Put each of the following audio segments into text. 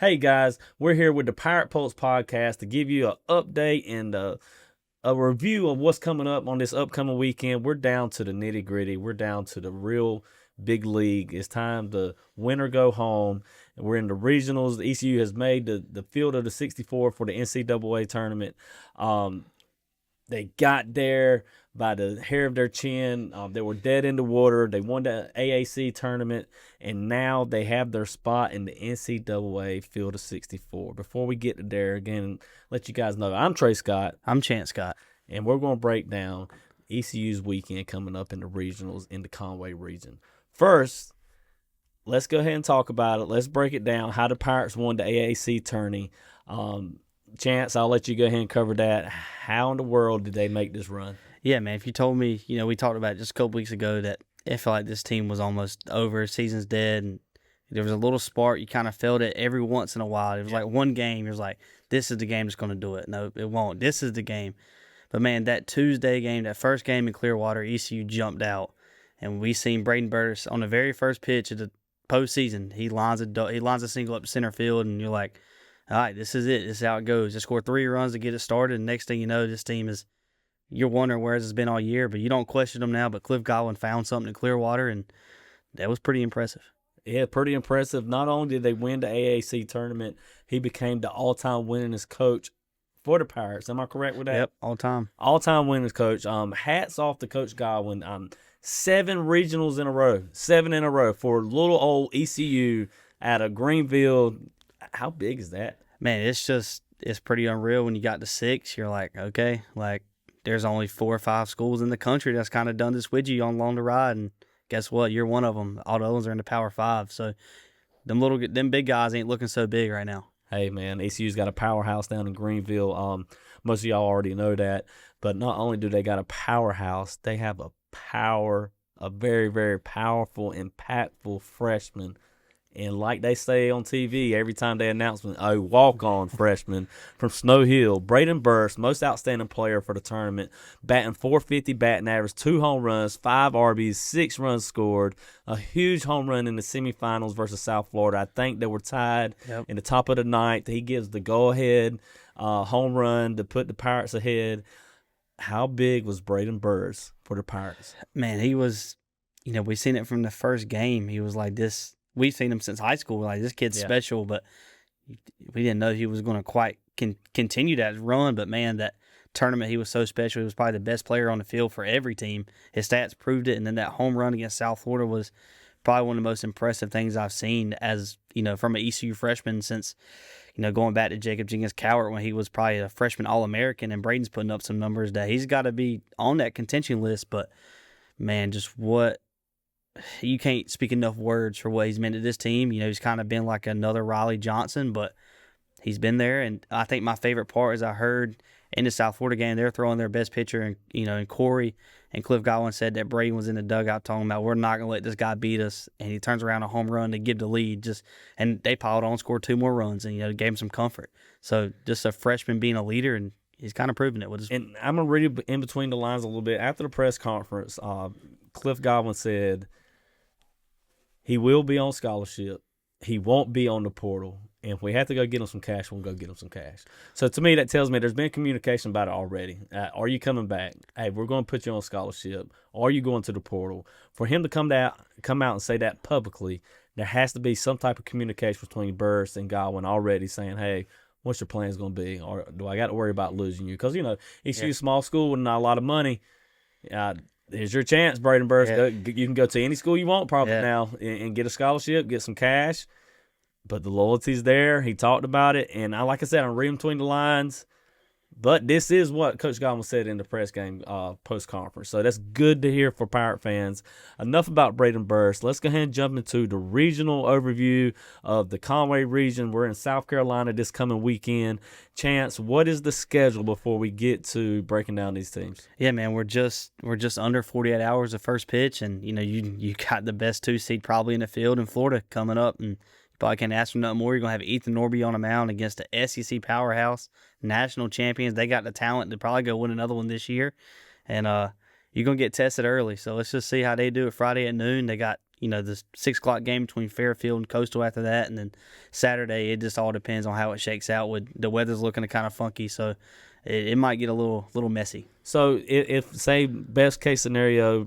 Hey guys, we're here with the Pirate Pulse podcast to give you an update and a review of what's coming up on this upcoming weekend. We're down to the nitty gritty. We're down to the real big league. It's time to win or go home. And we're in the regionals. The ECU has made the field of the 64 for the NCAA tournament. They got there by the hair of their chin. They were dead in the water. They won the AAC tournament, and now they have their spot in the NCAA field of 64. Before we get to there, again, let you guys know, I'm Trey Scott. I'm Chance Scott. And we're going to break down ECU's weekend coming up in the regionals in the Conway region. First, let's go ahead and talk about it. Let's break it down, how the Pirates won the AAC tourney. Chance, I'll let you go ahead and cover that. How in the world did they make this run? Yeah, man, if you told me, we talked about it just a couple weeks ago that it felt like this team was almost over, season's dead, and there was a little spark. You kind of felt it every once in a while. It was like one game, it was like, this is the game that's going to do it. No, it won't. This is the game. But, man, that Tuesday game, that first game in Clearwater, ECU jumped out, and we seen Braden Burress on the very first pitch of the postseason. He lines a single up to center field, and you're like, all right, this is it. This is how it goes. Just score 3 runs to get it started, and next thing you know, this team is – you're wondering where it's been all year, but you don't question them now. But Cliff Godwin found something in Clearwater, and that was pretty impressive. Yeah, pretty impressive. Not only did they win the AAC tournament, he became the all-time winningest coach for the Pirates. Am I correct with that? Yep, all-time. All-time winningest coach. Hats off to Coach Godwin. 7 regionals in a row. 7 in a row for little old ECU out of Greenville. How big is that? Man, it's pretty unreal when you got to 6. You're like, okay, like there's only 4 or 5 schools in the country that's kind of done this with you along the ride, and guess what? You're one of them. All the others are in the Power 5, so them big guys ain't looking so big right now. Hey, man, ECU's got a powerhouse down in Greenville. Most of y'all already know that, but not only do they got a powerhouse, they have a very, very powerful, impactful freshman. And like they say on TV every time they announce a walk-on freshman from Snow Hill, Braden Burress, most outstanding player for the tournament, batting .450 batting average, 2 home runs, 5 RBs, 6 runs scored, a huge home run in the semifinals versus South Florida. I think they were tied in the top of the ninth. He gives the go-ahead home run to put the Pirates ahead. How big was Braden Burress for the Pirates? Man, he was, we seen it from the first game. He was like this. We've seen him since high school. Like, this kid's special, but we didn't know he was going to quite continue that run. But, man, that tournament, he was so special. He was probably the best player on the field for every team. His stats proved it. And then that home run against South Florida was probably one of the most impressive things I've seen as, from an ECU freshman since, going back to Jacob Jenkins Cowart when he was probably a freshman All-American. And Braden's putting up some numbers that he's got to be on that contention list. But, man, just what – you can't speak enough words for what he's meant to this team. He's kind of been like another Riley Johnson, but he's been there. And I think my favorite part is I heard in the South Florida game, they're throwing their best pitcher, and Corey and Cliff Godwin said that Brady was in the dugout talking about, we're not going to let this guy beat us. And he turns around a home run to give the lead. And they piled on, scored 2 more runs, and, gave him some comfort. So just a freshman being a leader, and he's kind of proven it. And I'm going to read in between the lines a little bit. After the press conference, Cliff Godwin said, he will be on scholarship. He won't be on the portal. And if we have to go get him some cash, we'll go get him some cash. So to me, that tells me there's been communication about it already. Are you coming back? Hey, we're going to put you on scholarship. Are you going to the portal? For him to come out and say that publicly, there has to be some type of communication between Burress and Godwin already saying, hey, what's your plans going to be? Or do I got to worry about losing you? Because, ECU a small school with not a lot of money. Here's your chance, Braden Burress. Yeah. You can go to any school you want probably now and get a scholarship, get some cash. But the loyalty's there. He talked about it. And like I said, I'm reading between the lines. But this is what Coach Godwin said in the press game post-conference. So that's good to hear for Pirate fans. Enough about Braden Burress. Let's go ahead and jump into the regional overview of the Conway region. We're in South Carolina this coming weekend. Chance, what is the schedule before we get to breaking down these teams? Yeah, man, we're just under 48 hours of first pitch, and you got the best 2 seed probably in the field in Florida coming up, and probably can't ask for nothing more. You're going to have Ethan Norby on a mound against the SEC powerhouse, national champions. They got the talent to probably go win another one this year. And you're going to get tested early. So let's just see how they do it Friday at noon. They got, the 6 o'clock game between Fairfield and Coastal after that, and then Saturday. It just all depends on how it shakes out. With the weather's looking kind of funky, so it might get a little messy. So if say best case scenario,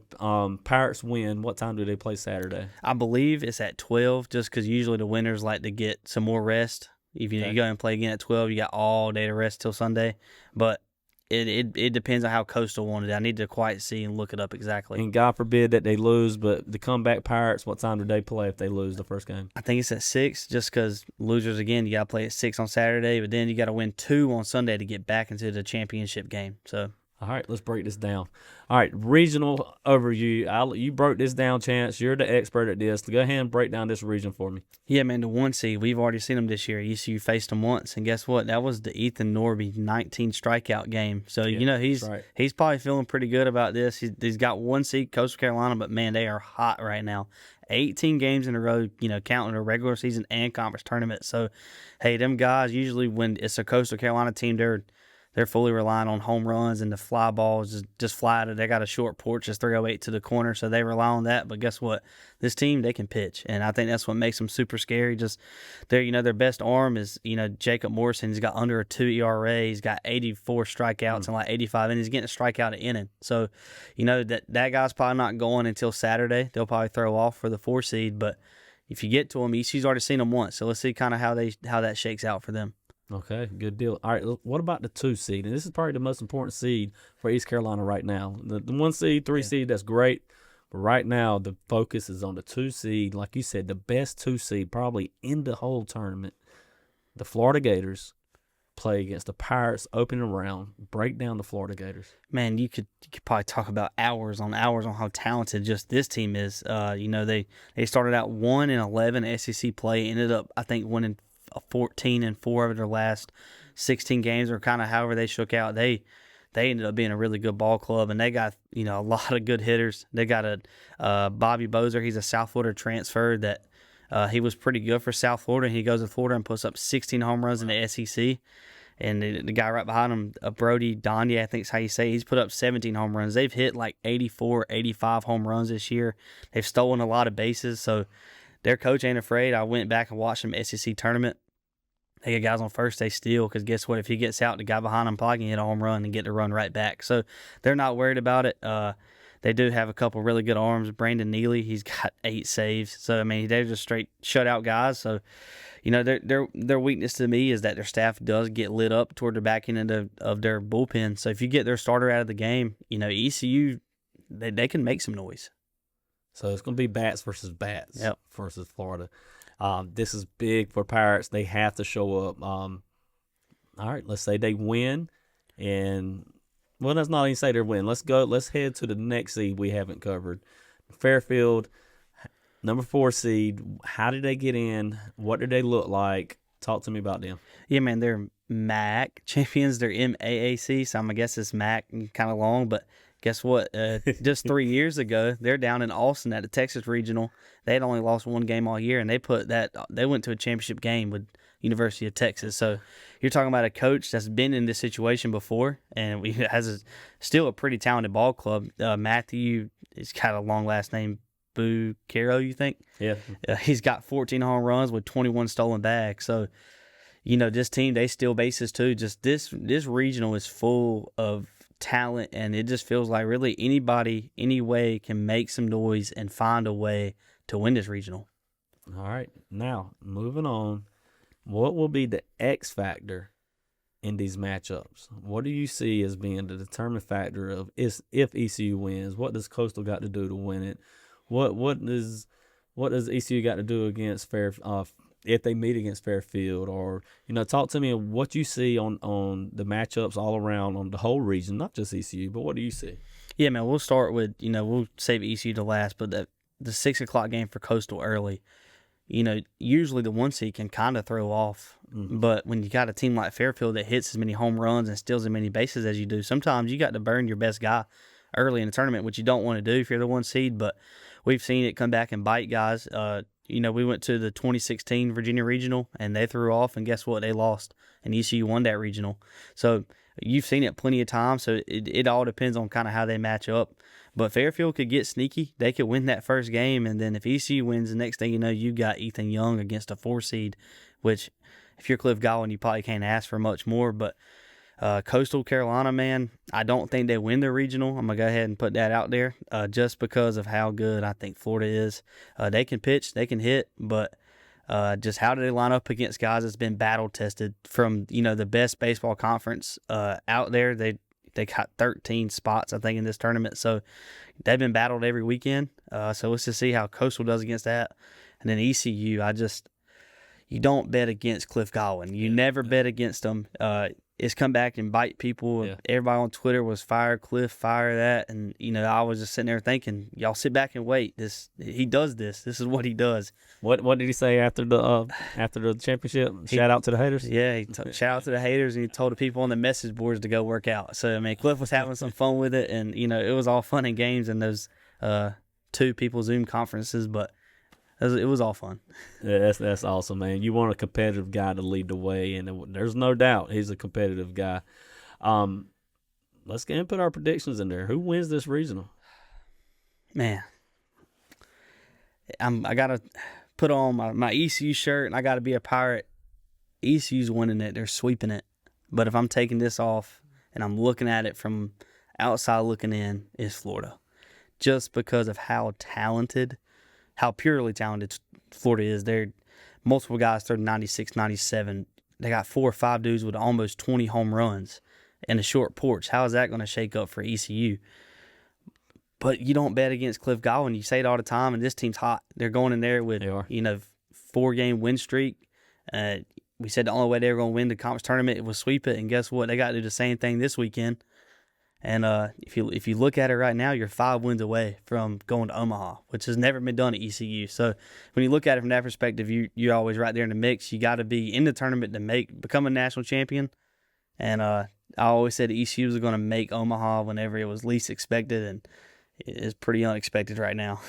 Pirates win, what time do they play Saturday? I believe it's at 12, just because usually the winners like to get some more rest. If you go and play again at 12, you got all day to rest till Sunday. But it depends on how Coastal wanted it. I need to quite see and look it up exactly. And God forbid that they lose, but the comeback Pirates, what time do they play if they lose the first game? I think it's at 6, just because losers, again, you got to play at 6 on Saturday, but then you got to win 2 on Sunday to get back into the championship game. So, all right, let's break this down. All right, regional overview. You broke this down, Chance. You're the expert at this. Go ahead and break down this region for me. Yeah, man, the 1 seed, we've already seen them this year. ECU faced them once, and guess what? That was the Ethan Norby 19 strikeout game. So, he's probably feeling pretty good about this. He's got 1 seed, Coastal Carolina, but, man, they are hot right now. 18 games in a row, counting a regular season and conference tournament. So, hey, them guys, usually when it's a Coastal Carolina team, they're fully relying on home runs and the fly balls just fly out. They got a short porch, it's 308 to the corner, so they rely on that. But guess what? This team, they can pitch, and I think that's what makes them super scary. Just their best arm is Jacob Morrison. He's got under a 2 ERA. He's got 84 strikeouts and like 85, and he's getting a strikeout a inning. So that guy's probably not going until Saturday. They'll probably throw off for the 4 seed, but if you get to them, ECU's already seen them once, so let's see kind of how that shakes out for them. Okay, good deal. All right, what about the 2 seed? And this is probably the most important seed for East Carolina right now. The 1 seed, 3 seed, that's great. But right now, the focus is on the 2 seed. Like you said, the best 2 seed probably in the whole tournament. The Florida Gators play against the Pirates opening round. Break down the Florida Gators. Man, you could probably talk about hours on how talented just this team is. They started out 1-11 SEC play, ended up, I think, winning 14 and 4 of their last 16 games, or kind of however they shook out. They ended up being a really good ball club, and they got a lot of good hitters. They got a Bobby Bozer. He's a South Florida transfer that he was pretty good for South Florida. He goes to Florida and puts up 16 home runs in the SEC. And the guy right behind him, Brody Dondia, I think is how you say it, he's put up 17 home runs. They've hit like 84, 85 home runs this year. They've stolen a lot of bases, so their coach ain't afraid. I went back and watched them SEC tournament. They got guys on first, they steal, because guess what? If he gets out, the guy behind him probably can hit a home run and get the run right back. So they're not worried about it. They do have a couple really good arms. Brandon Neely, he's got 8 saves. So, I mean, they're just straight shutout guys. So, their weakness to me is that their staff does get lit up toward the back end of their bullpen. So if you get their starter out of the game, ECU, they can make some noise. So it's going to be bats versus bats versus Florida. This is big for Pirates. They have to show up. All right, let's say they win, and let's not even say they win. Let's head to the next seed we haven't covered. Fairfield, number 4 seed. How did they get in? What did they look like? Talk to me about them. Yeah, man, they're MAC champions. They're MAAC, so I guess it's MAC, kind of long, but guess what? Just 3 years ago, they're down in Austin at the Texas Regional. They had only lost 1 game all year, and they went to a championship game with University of Texas. So you're talking about a coach that's been in this situation before, and has still a pretty talented ball club. Matthew, he's got a long last name, Bucaro, you think? Yeah. He's got 14 home runs with 21 stolen bags. So, this team, they steal bases too. Just this regional is full of talent, and it just feels like really anybody, any way, can make some noise and find a way to win this regional. All right. Now, moving on, what will be the X factor in these matchups? What do you see as being the determining factor of if ECU wins? What does Coastal got to do to win it? What does ECU got to do against if they meet against Fairfield? Or talk to me of what you see on the matchups all around on the whole region, not just ECU, but what do you see? Yeah, man, we'll start with we'll save ECU to last, but the 6 o'clock game for Coastal early. Usually the 1 seed can kind of throw off, but when you got a team like Fairfield that hits as many home runs and steals as many bases as you do, sometimes you got to burn your best guy early in the tournament, which you don't want to do if you're the 1 seed. But we've seen it come back and bite guys. We went to the 2016 Virginia Regional, and they threw off, and guess what? They lost, and ECU won that regional. So you've seen it plenty of times, so it all depends on kind of how they match up. But Fairfield could get sneaky. They could win that first game, and then if ECU wins, the next thing you know, you got Ethan Young against a 4 seed, which if you're Cliff Godwin, you probably can't ask for much more. But Coastal Carolina, man, I don't think they win the regional. I'm going to go ahead and put that out there just because of how good I think Florida is. They can pitch, they can hit, but just how do they line up against guys that's been battle tested from, the best baseball conference out there. They got 13 spots, I think, in this tournament. So they've been battled every weekend. So let's just see how Coastal does against that. And then ECU, you don't bet against Cliff Godwin. You never bet against them. It's come back and bite people. Yeah. Everybody on Twitter was fire Cliff, fire that. And, I was just sitting there thinking, y'all sit back and wait. He does this. This is what he does. What did he say after the championship? Shout out to the haters? Yeah, shout out to the haters, and he told the people on the message boards to go work out. So, Cliff was having some fun with it, and, it was all fun and games in those 2 people Zoom conferences, but it was all fun. Yeah, that's awesome, man. You want a competitive guy to lead the way, and there's no doubt he's a competitive guy. Let's get and put our predictions in there. Who wins this regional? Man, I gotta put on my ECU shirt, and I gotta be a Pirate. ECU's winning it; they're sweeping it. But if I'm taking this off and I'm looking at it from outside looking in, it's Florida, just because of how purely talented Florida is. They're multiple guys 30, 96, 97. They got 4 or 5 dudes with almost 20 home runs and a short porch. How is that going to shake up for ECU? But you don't bet against Cliff Godwin. You say it all the time, and this team's hot. They're going in there with 4-game win streak. We said the only way they were going to win the conference tournament was sweep it, and guess what? They got to do the same thing this weekend. And if you look at it right now, you're 5 wins away from going to Omaha, which has never been done at ECU. So when you look at it from that perspective, you're always right there in the mix. You got to be in the tournament to become a national champion. And I always said ECU was going to make Omaha whenever it was least expected, and it's pretty unexpected right now.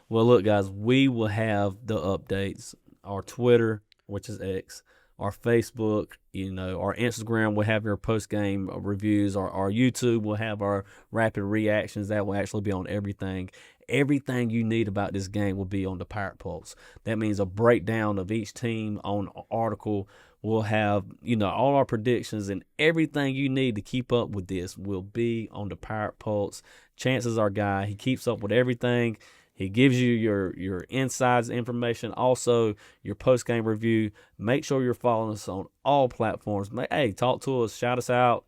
Well, look, guys, we will have the updates. Our Twitter, which is X, our Facebook, our Instagram will have your post-game reviews. Our YouTube will have our rapid reactions. That will actually be on everything. Everything you need about this game will be on the Pirate Pulse. That means a breakdown of each team on an article. We'll have, all our predictions, and everything you need to keep up with this will be on the Pirate Pulse. Chance is our guy. He keeps up with everything. He gives you your insides information, also your post-game review. Make sure you're following us on all platforms. Hey, talk to us, shout us out,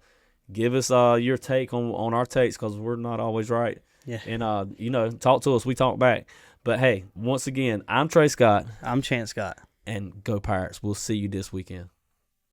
give us your take on our takes, because we're not always right. Yeah. And, talk to us. We talk back. But, hey, once again, I'm Trey Scott. I'm Chance Scott. And go Pirates. We'll see you this weekend.